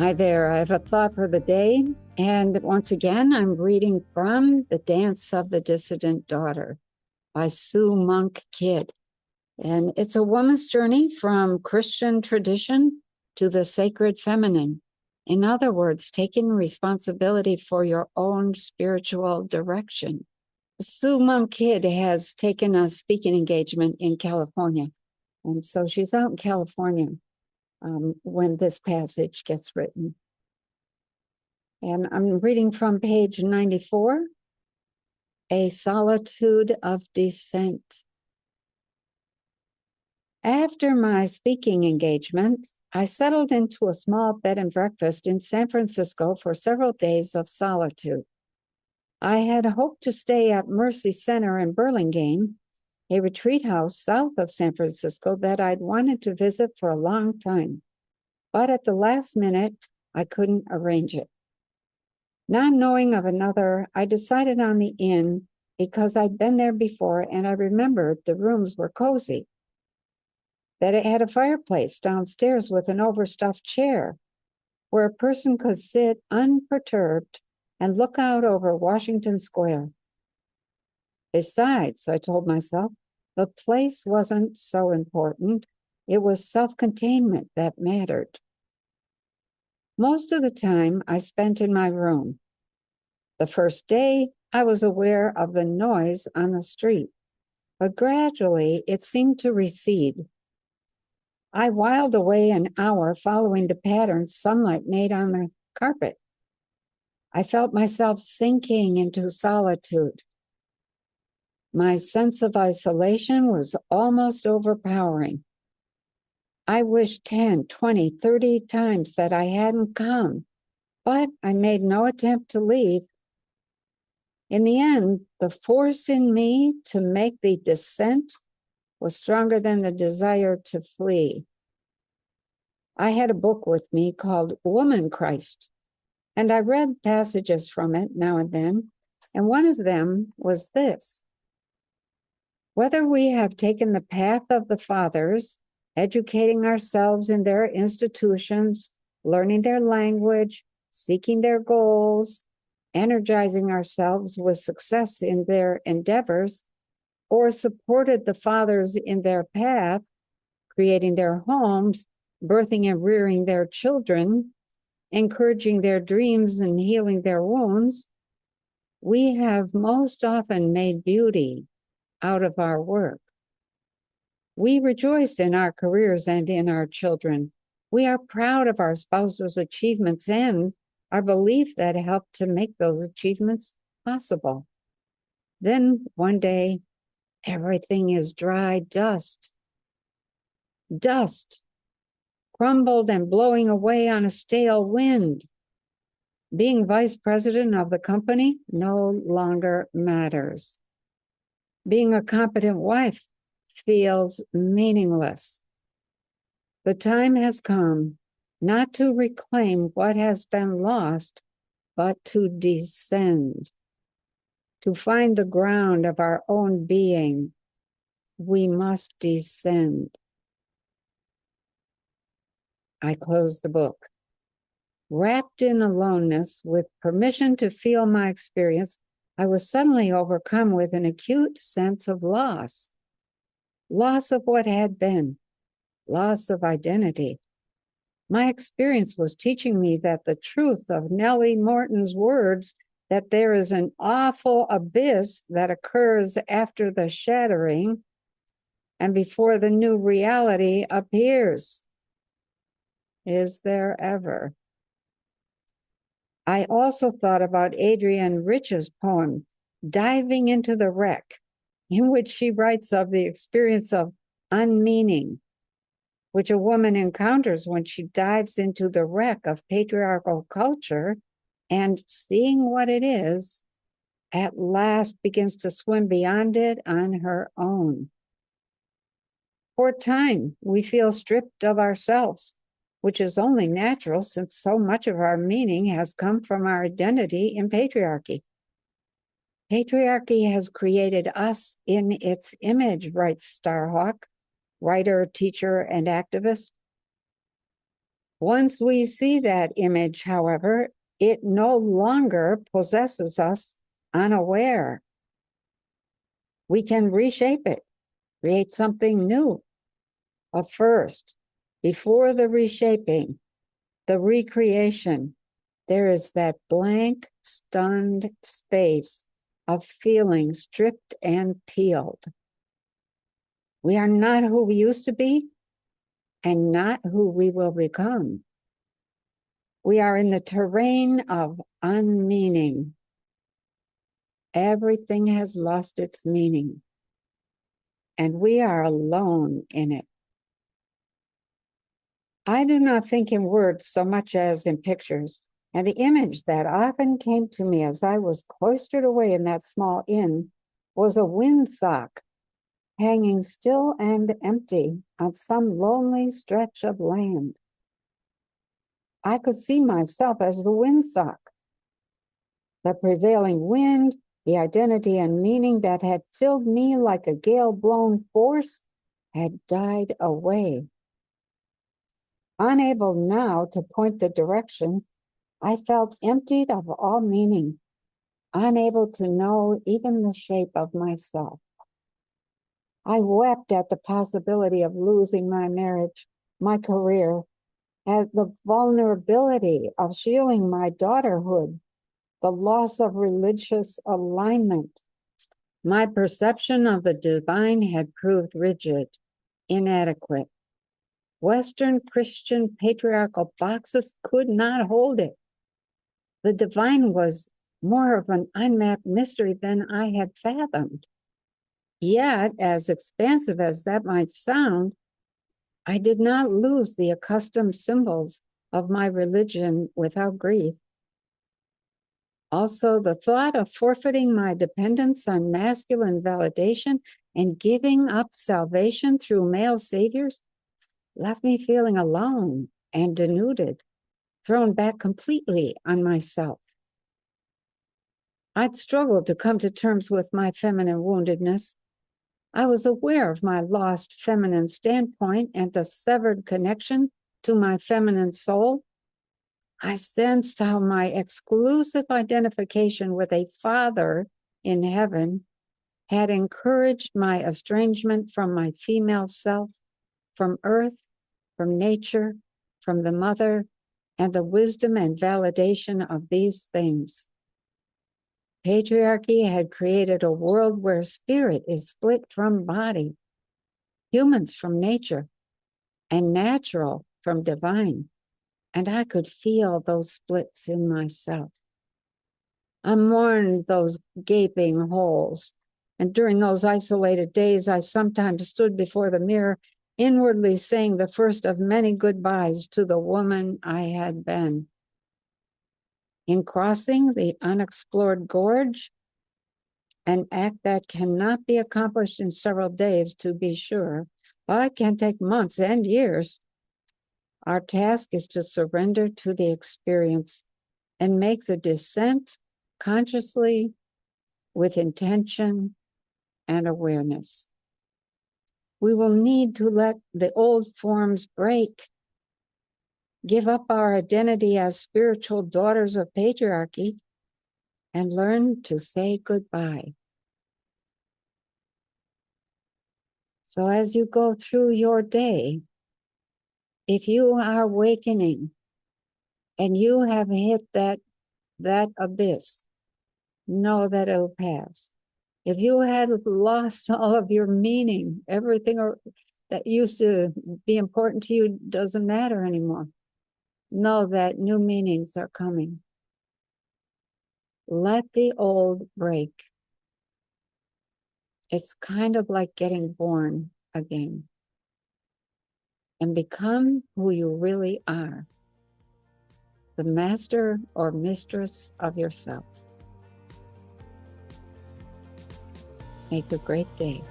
Hi there. I have a thought for the day. And once again, I'm reading from The Dance of the Dissident Daughter by Sue Monk Kidd. And it's a woman's journey from Christian tradition to the sacred feminine. In other words, taking responsibility for your own spiritual direction. Sue Monk Kidd has taken a speaking engagement in California. And so she's out in California when this passage gets written. And I'm reading from page 94, A Solitude of Descent. After my speaking engagement, I settled into a small bed and breakfast in San Francisco for several days of solitude. I had hoped to stay at Mercy Center in Burlingame, a retreat house south of San Francisco that I'd wanted to visit for a long time. But at the last minute, I couldn't arrange it. Not knowing of another, I decided on the inn because I'd been there before and I remembered the rooms were cozy, that it had a fireplace downstairs with an overstuffed chair where a person could sit unperturbed and look out over Washington Square. Besides, I told myself, the place wasn't so important. It was self-containment that mattered. Most of the time I spent in my room. The first day, I was aware of the noise on the street, but gradually it seemed to recede. I whiled away an hour following the patterns sunlight made on the carpet. I felt myself sinking into solitude. My sense of isolation was almost overpowering. I wished 10, 20, 30 times that I hadn't come, but I made no attempt to leave. In the end, the force in me to make the descent was stronger than the desire to flee. I had a book with me called Woman Christ, and I read passages from it now and then, and one of them was this: whether we have taken the path of the fathers, educating ourselves in their institutions, learning their language, seeking their goals, energizing ourselves with success in their endeavors, or supported the fathers in their path, creating their homes, birthing and rearing their children, encouraging their dreams and healing their wounds, we have most often made beauty out of our work. We rejoice in our careers and in our children. We are proud of our spouse's achievements and our belief that helped to make those achievements possible. Then one day, everything is dry dust. Dust, crumbled and blowing away on a stale wind. Being vice president of the company no longer matters. Being a competent wife feels meaningless. The time has come not to reclaim what has been lost, but to descend, to find the ground of our own being. We must descend. I close the book. Wrapped in aloneness, with permission to feel my experience, I was suddenly overcome with an acute sense of loss. Loss of what had been, loss of identity. My experience was teaching me that the truth of Nellie Morton's words, that there is an awful abyss that occurs after the shattering and before the new reality appears. Is there ever? I also thought about Adrienne Rich's poem, Diving into the Wreck, in which she writes of the experience of unmeaning, which a woman encounters when she dives into the wreck of patriarchal culture and, seeing what it is, at last begins to swim beyond it on her own. For a time, we feel stripped of ourselves, which is only natural since so much of our meaning has come from our identity in patriarchy. Patriarchy has created us in its image, writes Starhawk, writer, teacher, and activist. Once we see that image, however, it no longer possesses us unaware. We can reshape it, create something new. But first, before the reshaping, the recreation, there is that blank, stunned space of feeling stripped and peeled. We are not who we used to be and not who we will become. We are in the terrain of unmeaning. Everything has lost its meaning, and we are alone in it. I do not think in words so much as in pictures, and the image that often came to me as I was cloistered away in that small inn was a windsock hanging still and empty on some lonely stretch of land. I could see myself as the windsock. The prevailing wind, the identity and meaning that had filled me like a gale-blown force, had died away. Unable now to point the direction, I felt emptied of all meaning, unable to know even the shape of myself. I wept at the possibility of losing my marriage, my career, at the vulnerability of shielding my daughterhood, the loss of religious alignment. My perception of the divine had proved rigid, inadequate. Western Christian patriarchal boxes could not hold it. The divine was more of an unmapped mystery than I had fathomed. Yet, as expansive as that might sound, I did not lose the accustomed symbols of my religion without grief. Also, the thought of forfeiting my dependence on masculine validation and giving up salvation through male saviors left me feeling alone and denuded, thrown back completely on myself. I'd struggled to come to terms with my feminine woundedness. I was aware of my lost feminine standpoint and the severed connection to my feminine soul. I sensed how my exclusive identification with a father in heaven had encouraged my estrangement from my female self, from earth, from nature, from the mother, and the wisdom and validation of these things. Patriarchy had created a world where spirit is split from body, humans from nature, and natural from divine. And I could feel those splits in myself. I mourned those gaping holes. And during those isolated days, I sometimes stood before the mirror, inwardly saying the first of many goodbyes to the woman I had been. In crossing the unexplored gorge, an act that cannot be accomplished in several days, to be sure, but can take months and years, our task is to surrender to the experience and make the descent consciously, with intention and awareness. We will need to let the old forms break, give up our identity as spiritual daughters of patriarchy, and learn to say goodbye. So as you go through your day, if you are awakening and you have hit that abyss, know that it'll pass. If you had lost all of your meaning, everything that used to be important to you doesn't matter anymore. Know that new meanings are coming. Let the old break. It's kind of like getting born again. And become who you really are, the master or mistress of yourself. Make a great day.